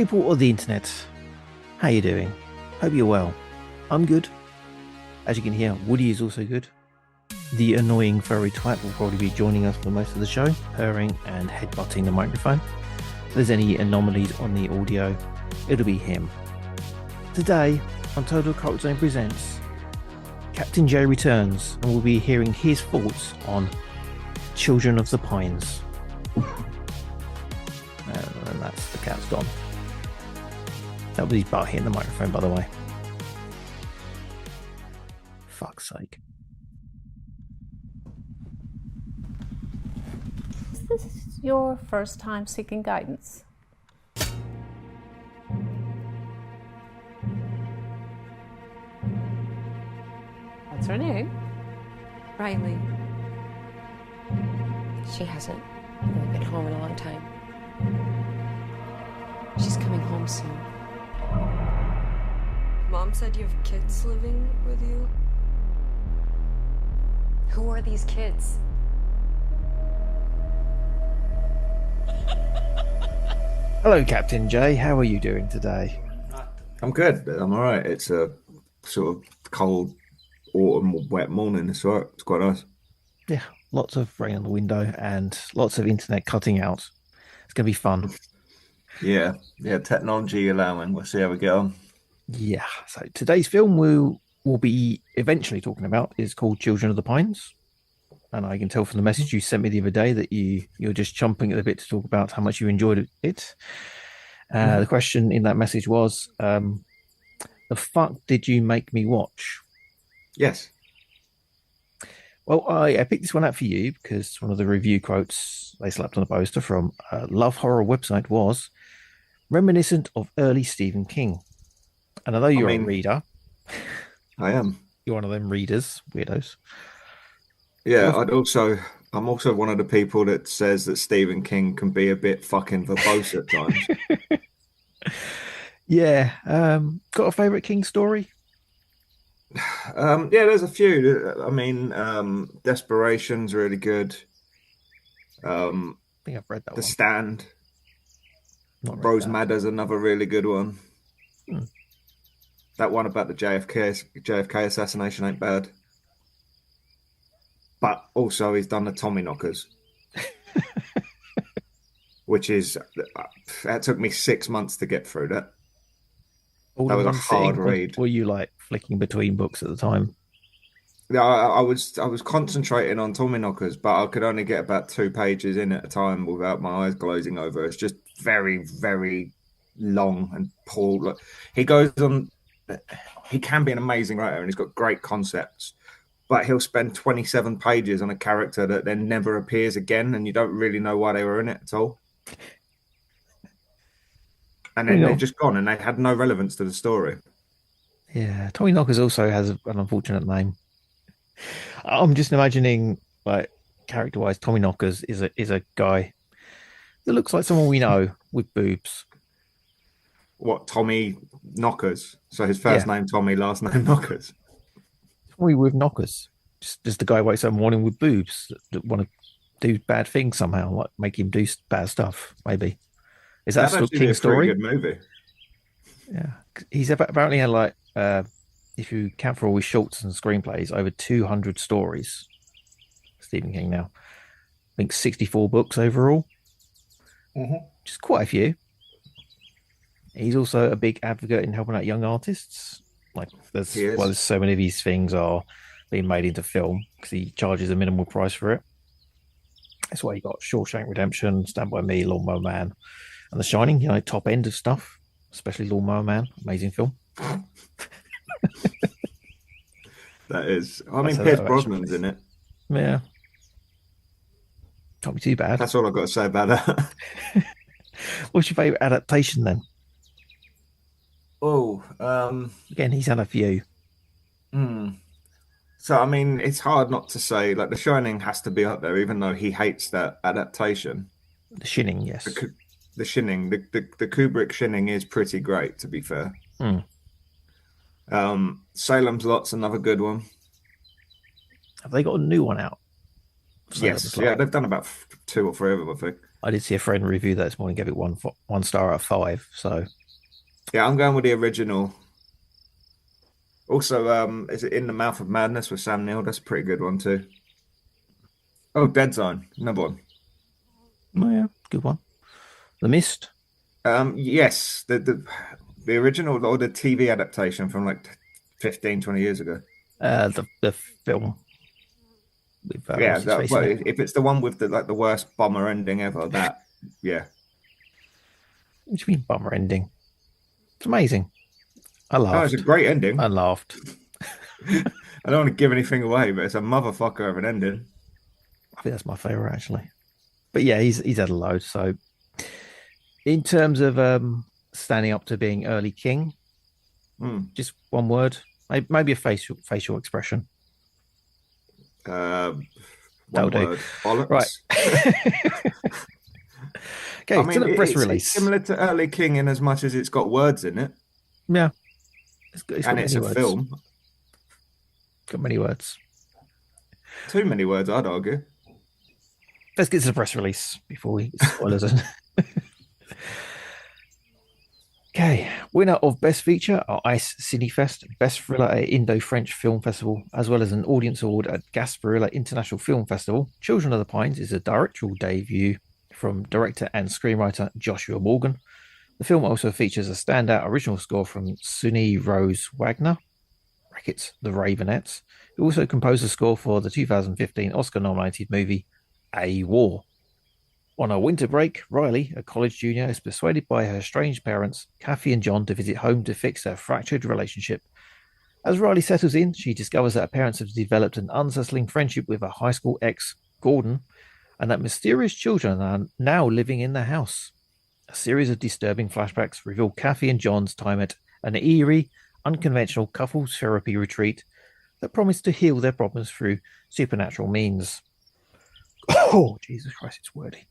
People of the internet, how you doing? Hope you're well. I'm good. As you can hear, Woody is also good. The annoying furry twat will probably be joining us for most of the show, purring and headbutting the microphone. If there's any anomalies on the audio, it'll be him. Today, on Total Cult Zone Presents, Captain J returns and we'll be hearing his thoughts on Children of the Pines. And that's the cat's gone. That was his butt hitting the microphone, by the way. Fuck's sake. Is this your first time seeking guidance? What's her name? Riley. She hasn't been home in a long time. She's coming home soon. Mom said you have kids living with you? Who are these kids? Hello, Captain J. How are you doing today? I'm good. I'm all right. It's a sort of cold autumn, wet morning. It's all right. It's quite nice. Yeah, lots of rain on the window and lots of internet cutting out. It's going to be fun. Yeah. Technology allowing. We'll see how we get on. Yeah. So today's film we'll be eventually talking about is called Children of the Pines. And I can tell from the message you sent me the other day that you're just chomping at the bit to talk about how much you enjoyed it. The question in that message was, the fuck did you make me watch? Yes. Well, I picked this one out for you because one of the review quotes they slapped on the poster from a Love Horror website was reminiscent of early Stephen King. And although you're a reader, I am. You're one of them readers, weirdos. Yeah, I'm also one of the people that says that Stephen King can be a bit fucking verbose at times. Yeah. Got a favourite King story? Yeah, there's a few. I mean, Desperation's really good. I think I've read that The one. Stand. Rose Madder's another really good one. That one about the JFK assassination ain't bad. But also he's done the Tommyknockers. Which is, that took me 6 months to get through that. That was a hard read. Were you like flicking between books at the time? Yeah, I was concentrating on Tommyknockers, but I could only get about 2 pages in at a time without my eyes glazing over. It's just very, very long and poor. Look, he can be an amazing writer and he's got great concepts, but he'll spend 27 pages on a character that then never appears again, and you don't really know why they were in it at all. And then they're just gone, and they had no relevance to the story. Yeah, Tommyknockers also has an unfortunate name. I'm just imagining, like, character-wise, Tommyknockers is a guy that looks like someone we know with boobs. What, Tommy Knockers? So his first name Tommy, last name Knockers. Tommy with knockers. Just the guy wakes up in the morning with boobs that want to do bad things somehow, like make him do bad stuff. Maybe is that a King story? Good movie. Yeah, he's apparently had like if you count for all his shorts and screenplays, over 200 stories. Stephen King now, I think 64 books overall, which is quite a few. He's also a big advocate in helping out young artists. Like there's so many of these things are being made into film because he charges a minimal price for it. That's why you got Shawshank Redemption, Stand By Me, Lawnmower Man, and The Shining. You know, top end of stuff, especially Lawnmower Man, amazing film. That is. I mean, Pierce Brosnan's in it. Yeah, can't be too bad. That's all I've got to say about that. What's your favourite adaptation then? Oh, again, he's had a few. So, I mean, it's hard not to say, like, The Shining has to be up there, even though he hates that adaptation. The Shining, yes. The Shining, the Kubrick Shining is pretty great, to be fair. Salem's Lot's another good one. Have they got a new one out? Yes, yeah, they've done about 2 or 3 of them, I think. I did see a friend review that this morning, gave it one star out of five. So Yeah, I'm going with the original. Also, is it In the Mouth of Madness with Sam Neill? That's a pretty good one too. Oh, Dead Zone, another one. oh, yeah, good one. The Mist. Yes, the original or the TV adaptation from like 15, 20 years ago. The film with Yeah, what's his face well, in it. if it's the one with the worst bomber ending ever, that yeah. What do you mean bummer ending? It's amazing. I No, it's a laughed. great ending. I laughed. I don't want to give anything away, but it's a motherfucker of an ending. I think that's my favorite actually. But yeah, he's had a load. So in terms of standing up to being early king, just one word, maybe a facial expression. One That'll do. word. Bollocks. Right. Okay, I mean, to the press it's release. similar to Early King in as much as it's got words in it, Yeah, it's got and it's many a words. film. Got many words. Too many words, I'd argue. Let's get to the press release before we spoilers. Okay, winner of Best Feature are Ice CineFest Best Thriller at Indo-French Film Festival, as well as an audience award at Gasparilla International Film Festival. Children of the Pines is a directorial debut from director and screenwriter Joshua Morgan. The film also features a standout original score from Sune Rose Wagner, brackets The Raveonettes, who also composed a score for the 2015 Oscar-nominated movie A War. On a winter break, Riley, a college junior, is persuaded by her estranged parents, Kathy and John, to visit home to fix their fractured relationship. As Riley settles in, she discovers that her parents have developed an unsettling friendship with her high school ex, Gordon, and that mysterious children are now living in the house. A series of disturbing flashbacks reveal Kathy and John's time at an eerie, unconventional couples therapy retreat that promised to heal their problems through supernatural means. Oh, Jesus Christ, it's wordy.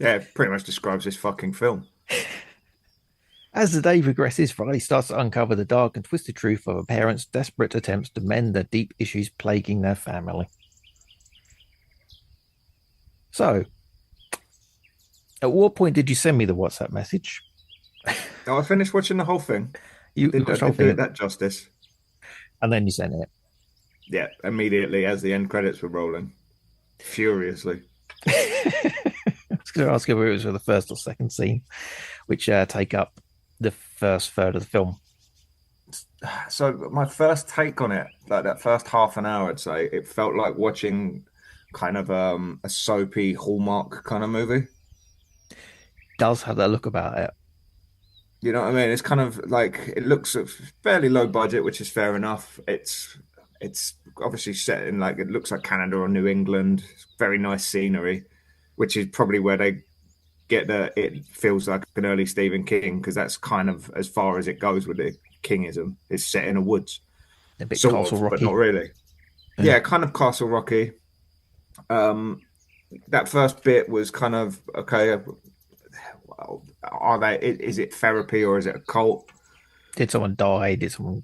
Yeah, it pretty much describes this fucking film. As the day progresses, Riley starts to uncover the dark and twisted truth of her parents' desperate attempts to mend the deep issues plaguing their family. So, at what point did you send me the WhatsApp message? Oh, I finished watching the whole thing. You Did watched the whole do it thing, that justice. and then you sent it. Yeah, immediately as the end credits were rolling. Furiously. I was going to ask you whether it was for the first or second scene, which take up the first third of the film. So my first take on it, like that first half an hour, I'd say, it felt like watching kind of a soapy Hallmark kind of movie. Does have that look about it. You know what I mean? It's kind of like it looks fairly low budget, which is fair enough. It's obviously set in like it looks like Canada or New England. It's very nice scenery, which is probably where they get it feels like an early Stephen King, because that's kind of as far as it goes with the Kingism. It's set in a woods, A bit sort Castle of, Rocky. but not really. Yeah, kind of Castle Rocky. That first bit was kind of okay. Are they? Is it therapy or is it a cult? Did someone die? Did someone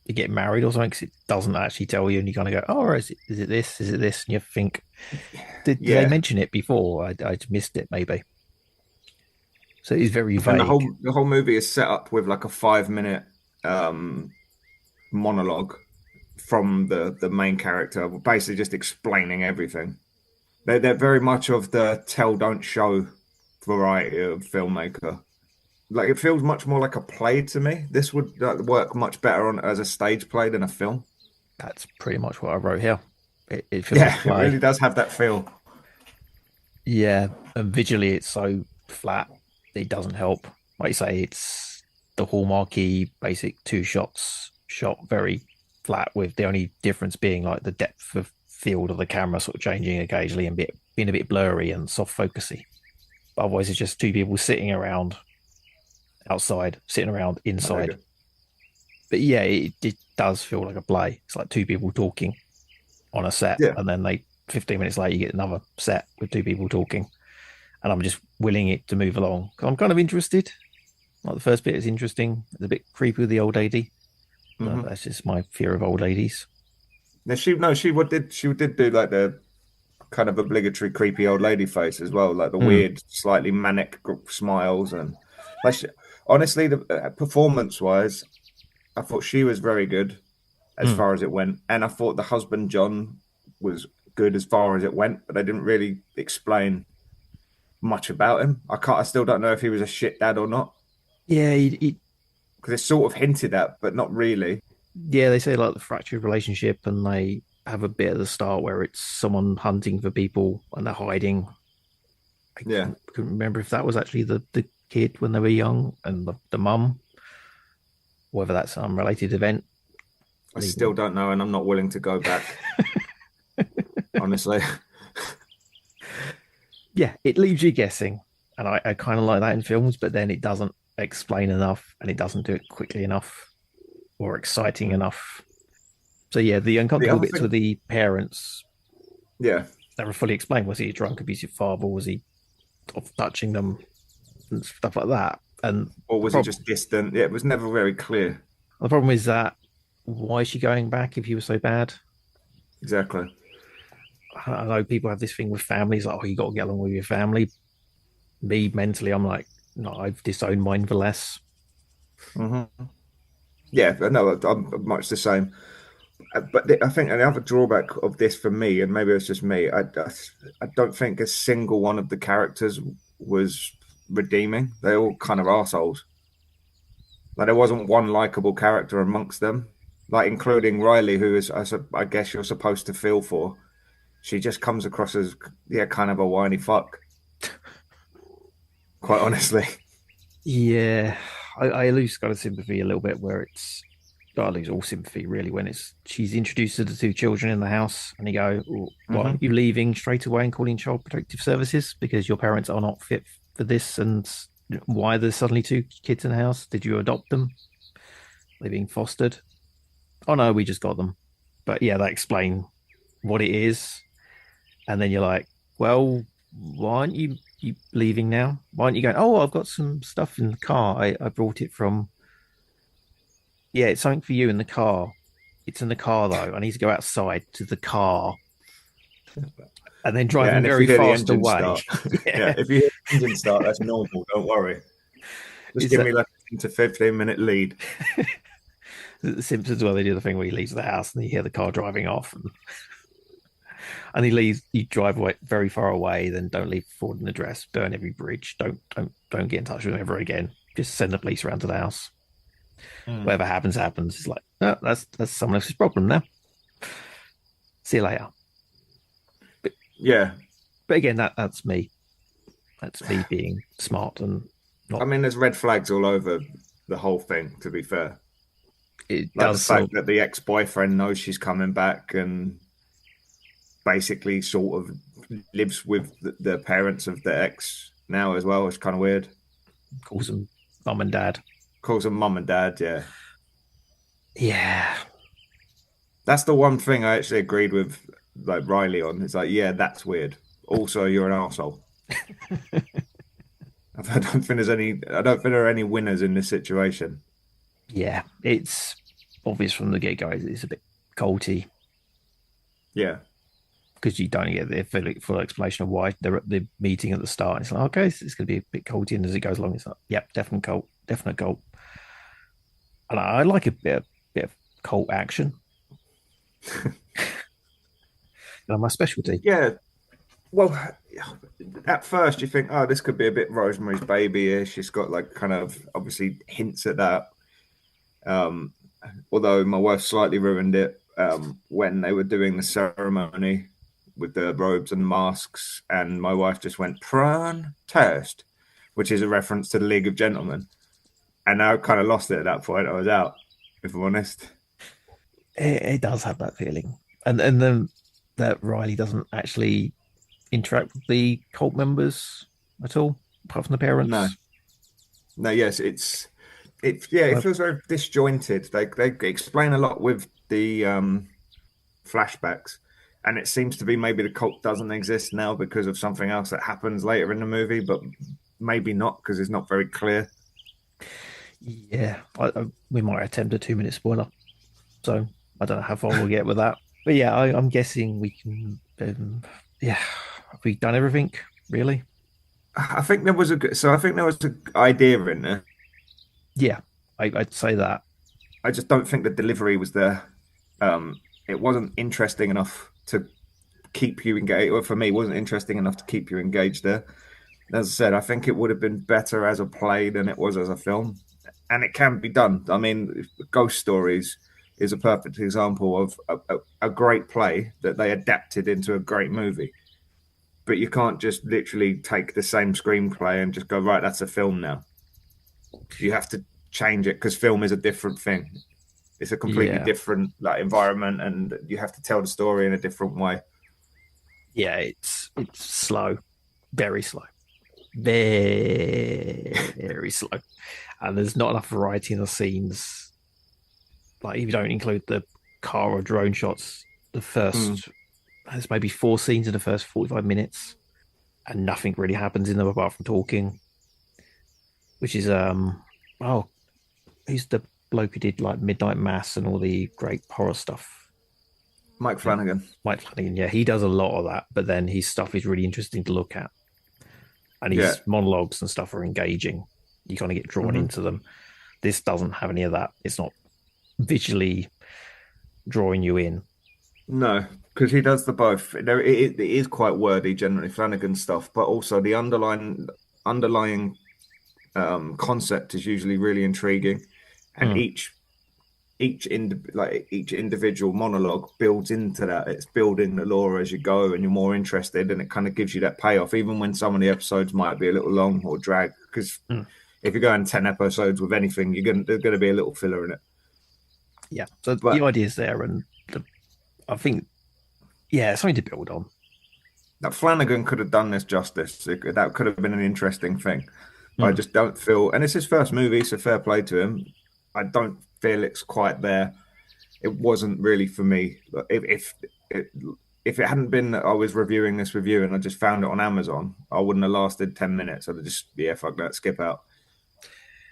get married or something? Because it doesn't actually tell you, and you kind of go, "Oh, is it this? Is it this?" And you think, did they mention it before? I missed it, maybe. So it's very vague. And the whole movie is set up with like a 5 minute monologue from the main character, basically just explaining everything. They're very much of the tell don't show variety of filmmaker. Like it feels much more like a play to me. This would work much better on as a stage play than a film. That's pretty much what I wrote here. It feels Yeah, like it really does have that feel. Yeah, and visually it's so flat. It doesn't help. Like you say, it's the hallmarky basic two shots shot very flat, with the only difference being like the depth of field of the camera sort of changing occasionally and being a bit blurry and soft focusy. But otherwise, it's just two people sitting around outside, sitting around inside. But yeah, it does feel like a play. It's like two people talking on a set, and then 15 minutes later, you get another set with two people talking. And I'm just willing it to move along. I'm kind of interested. Like the first bit is interesting. It's a bit creepy with the old lady. That's just my fear of old ladies. Now she did do like the kind of obligatory creepy old lady face as well, like the weird, slightly manic smiles and like. Honestly, the performance wise, I thought she was very good as far as it went, and I thought the husband John was good as far as it went, but they didn't really explain much about him. I still don't know if he was a shit dad or not. Yeah, Because it's sort of hinted at, but not really. yeah, they say like the fractured relationship, and they have a bit at the start where it's someone hunting for people and they're hiding. Yeah, Couldn't remember if that was actually the kid when they were young and the mum, whether that's an unrelated event. I still don't know, and I'm not willing to go back. Honestly. Yeah, it leaves you guessing, and I kind of like that in films, but then it doesn't explain enough, and it doesn't do it quickly enough or exciting enough. So yeah, the uncomfortable bits with the parents, Yeah, never fully explained. Was he a drunk, abusive father? Was he touching them and stuff like that? And or was he just distant? Yeah, it was never very clear. the problem is that why is she going back if he was so bad? Exactly. I know people have this thing with families, like, oh, you got to get along with your family. Me, mentally, I'm like, no, I've disowned mine for less. Yeah, but no, I'm much the same. But I think another drawback of this for me, and maybe it's just me, I don't think a single one of the characters was redeeming. They're all kind of assholes. Like there wasn't one likable character amongst them, like including Riley, who is, I guess you're supposed to feel for. She just comes across as, yeah, kind of a whiny fuck. Quite honestly. Yeah, I lose kind of sympathy a little bit where it's, I lose all sympathy really when it's she's introduced to the two children in the house and you go, oh, what, are you leaving straight away and calling Child Protective Services because your parents are not fit for this, and why there's suddenly two kids in the house? Did you adopt them? They're being fostered? Oh no, we just got them. But yeah, they explain what it is. And then you're like, well, why aren't you leaving now? Why aren't you going, oh, I've got some stuff in the car. I brought it from, yeah, it's something for you in the car. It's in the car though. I need to go outside to the car. And then driving very fast away. Yeah, if you hear the engine start, that's normal. Don't worry. Just give me like a 10 to 15-minute lead. The Simpsons, well, they do the thing where he leaves the house and you hear the car driving off. And he leaves, you drive away very far away, then don't leave forward an address, burn every bridge, don't get in touch with him ever again. Just send the police around to the house. Whatever happens. It's like, oh, that's someone else's problem now. See you later. But, yeah. But again, that's me. That's me being smart and not. I mean, there's red flags all over the whole thing, to be fair. It like does the fact that the ex-boyfriend knows she's coming back and basically sort of lives with the parents of the ex now as well. It's kind of weird. Calls them mum and dad. Calls them mum and dad, yeah. Yeah. That's the one thing I actually agreed with like Riley on. It's like, yeah, that's weird. Also, you're an arsehole. I don't think there are any winners in this situation. Yeah, it's obvious from the get-go. It's a bit colty. Yeah. Because you don't get the full explanation of why they're at the meeting at the start. It's like, okay, it's going to be a bit colty, and as it goes along, it's like, yep, definite cult. And I like a bit of cult action. My specialty. Yeah. Well, at first you think, oh, this could be a bit Rosemary's Baby-ish. She's got like kind of obviously hints at that. Although my wife slightly ruined it when they were doing the ceremony with the robes and masks, and my wife just went prawn toast, which is a reference to the League of Gentlemen. And I kind of lost it at that point. I was out, if I'm honest. It does have that feeling, and then that Riley doesn't actually interact with the cult members at all, apart from the parents. No. Yes, it feels very disjointed. They explain a lot with the flashbacks, and it seems to be maybe the cult doesn't exist now because of something else that happens later in the movie, but maybe not because it's not very clear. Yeah, we might attempt a 2-minute spoiler, so I don't know how far we'll get with that. But yeah, I'm guessing we can yeah, have we done everything? Really? I think there was a good, so I think there was an idea in there. Yeah, I'd say that. I just don't think the delivery was there. It wasn't interesting enough to keep you engaged, or for me, it wasn't interesting enough to keep you engaged there. As I said, I think it would have been better as a play than it was as a film, and it can be done. I mean, Ghost Stories is a perfect example of a great play that they adapted into a great movie. But you can't just literally take the same screenplay and just go, right, that's a film now. You have to change it because film is a different thing. It's a completely Yeah, different like environment, and you have to tell the story in a different way. yeah, it's slow, very slow, very slow, and there's not enough variety in the scenes. Like if you don't include the car or drone shots, the Mm. first there's maybe four scenes in the first 45 minutes, and nothing really happens in them apart from talking, which is oh, who's the bloke who did like Midnight Mass and all the great horror stuff? Mike Flanagan. Mike Flanagan, yeah, he does a lot of that, but then his stuff is really interesting to look at, and Yeah. his monologues and stuff are engaging. You kind of get drawn Hmm. into them. This doesn't have any of that. It's not visually drawing you in. No, because he does the both. It is quite wordy generally, Flanagan stuff, but also the underlying concept is usually really intriguing, and Mm, each individual monologue builds into that. It's building the lore as you go, and you're more interested, and it kind of gives you that payoff, even when some of the episodes might be a little long or drag. Because mm. if you're going 10 episodes with anything, there's going to be a little filler in it. Yeah, so the But idea is there, and I think yeah, something to build on. that Flanagan could have done this justice. That could have been an interesting thing. I Mm, just don't feel, and it's his first movie, so fair play to him. I don't feel it's quite there. It wasn't really for me. It, if it hadn't been that I was reviewing this review and I just found it on Amazon, I wouldn't have lasted 10 minutes. I'd have just fuck that, skip out.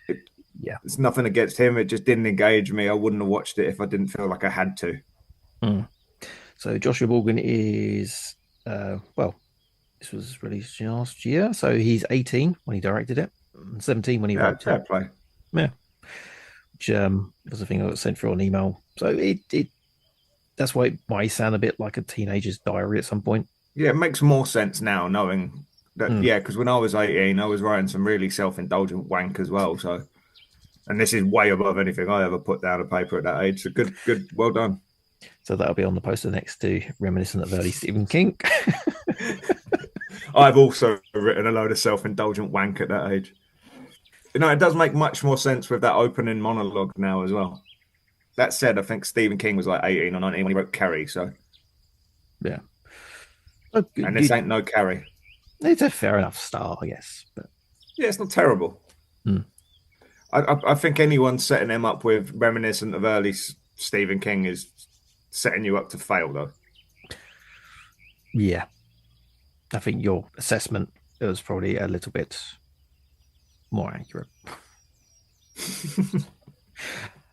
It, yeah. it's nothing against him. It just didn't engage me. I wouldn't have watched it if I didn't feel like I had to. Mm. So Joshua Morgan is well, this was released last year, so he's 18 when he directed it, and 17 when he Yeah, wrote it. fair play. Yeah, which was the thing I got sent through on email. So it that's why he sound a bit like a teenager's diary at some point. Yeah, it makes more sense now knowing that. Mm. Yeah, because when I was 18, I was writing some really self-indulgent wank as well. So, and this is way above anything I ever put down on paper at that age. So good, well done. So that'll be on the poster next to reminiscent of early Stephen King. I've also written a load of self-indulgent wank at that age. It does make much more sense with that opening monologue now as well. That said, I think Stephen King was like 18 or 19 when he wrote Carrie. So, Yeah. Oh, and this ain't no Carrie. it's a fair enough start, I guess. But Yeah, it's not terrible. mm, I think anyone setting him up with reminiscent of early Stephen King is setting you up to fail, though. yeah, I think your assessment was probably a little bit more accurate.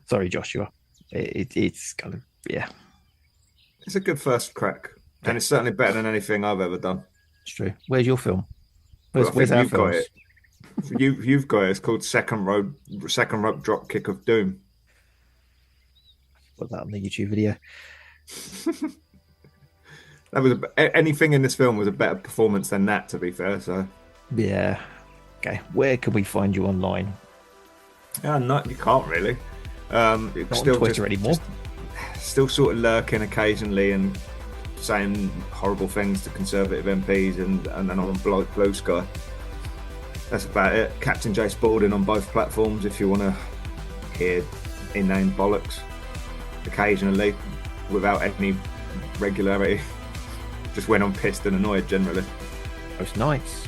Sorry, Joshua. It's kind of yeah, It's a good first crack, yeah, and it's certainly better than anything I've ever done. it's true. Where's your film? But I Where's think our you've got films? it. You've got it. It's called Second Rope Drop Kick of Doom. Put that on the YouTube video. That was anything in this film was a better performance than that. To be fair, so Yeah. Okay. Where can we find you online? yeah, no, you can't really. It's Not on still Twitter anymore. still sort of lurking occasionally and saying horrible things to Conservative MPs and then on Blue Sky. That's about it. Captain J Spaulding on both platforms if you want to hear inane bollocks occasionally without any regularity. Just when I'm pissed and annoyed generally. Most nights.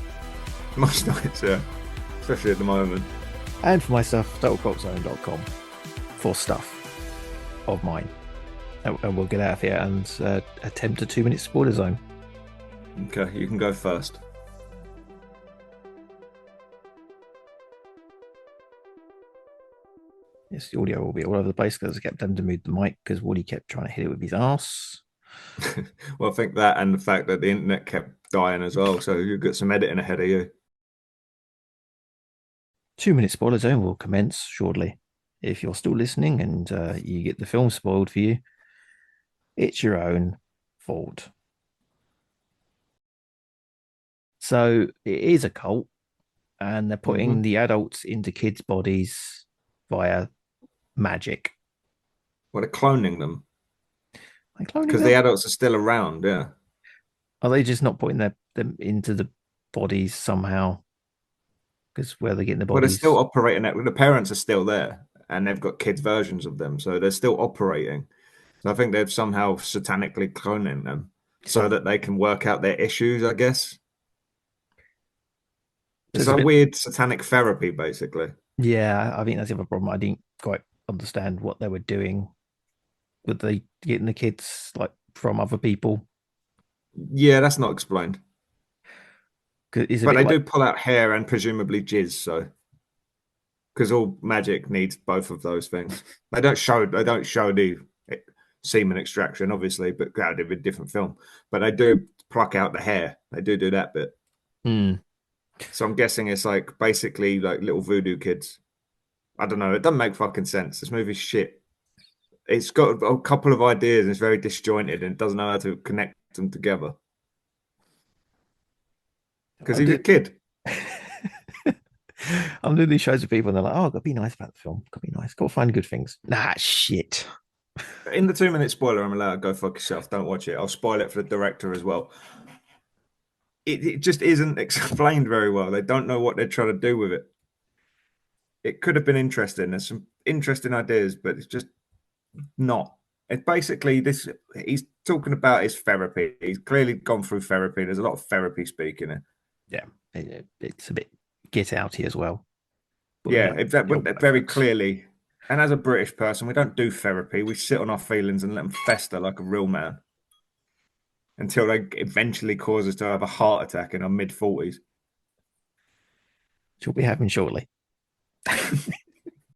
Most nights, yeah. Especially at the moment. And for my stuff, totalcrockzone.com for stuff of mine. And we'll get out of here and attempt a 2-minute spoiler zone. Okay, you can go first. Yes, the audio will be all over the place because I kept having to move the mic because Woody kept trying to hit it with his ass. Well, I think that and the fact that the internet kept dying as well. So you've got some editing ahead of you. 2 minute spoiler zone will commence shortly. If you're still listening and you get the film spoiled for you, it's your own fault. So it is a cult, and they're putting Hmm. the adults into kids' bodies via magic. Well, they're cloning them Like cloning because the them? adults are still around. Yeah. Are they just not putting them into the bodies somehow? Because where they're getting the Well, they're still bodies? operating it. The parents are still there, and they've got kids' versions of them, so they're still operating. So I think they've somehow satanically cloning them so that they can work out their issues. I guess So it's it's a a bit. weird satanic therapy, basically. Yeah, I think that's the other problem. I didn't quite understand what they were doing. Were they getting the kids like from other people? Yeah, that's not explained, 'Cause it's a but bit they like do pull out hair and presumably jizz. So because all magic needs both of those things. They don't show the semen extraction, obviously, but that would be a different film. But they do pluck out the hair. They do that bit. hmm. So I'm guessing it's like basically like little voodoo kids. I don't know. It doesn't make fucking sense. This movie's shit. It's got a couple of ideas and it's very disjointed and it doesn't know how to connect them together because I'm he's a doing kid. I'm doing these shows with people and they're like, oh, gotta be nice about the film. Gotta be nice. Gotta find good things. Nah, shit. In the 2 minute spoiler, I'm allowed to go fuck yourself. Don't watch it. I'll spoil it for the director as well. It just isn't explained very well. They don't know what they're trying to do with it. It could have been interesting. There's some interesting ideas, but it's just not. It's basically this. He's talking about his therapy. He's clearly gone through therapy. There's a lot of therapy speak in it. Yeah, it's a bit get outy as well. But Yeah, like that the old but black very folks. clearly. And as a British person, we don't do therapy. We sit on our feelings and let them fester like a real man until they eventually cause us to have a heart attack in our mid 40s. Which we'll be having shortly.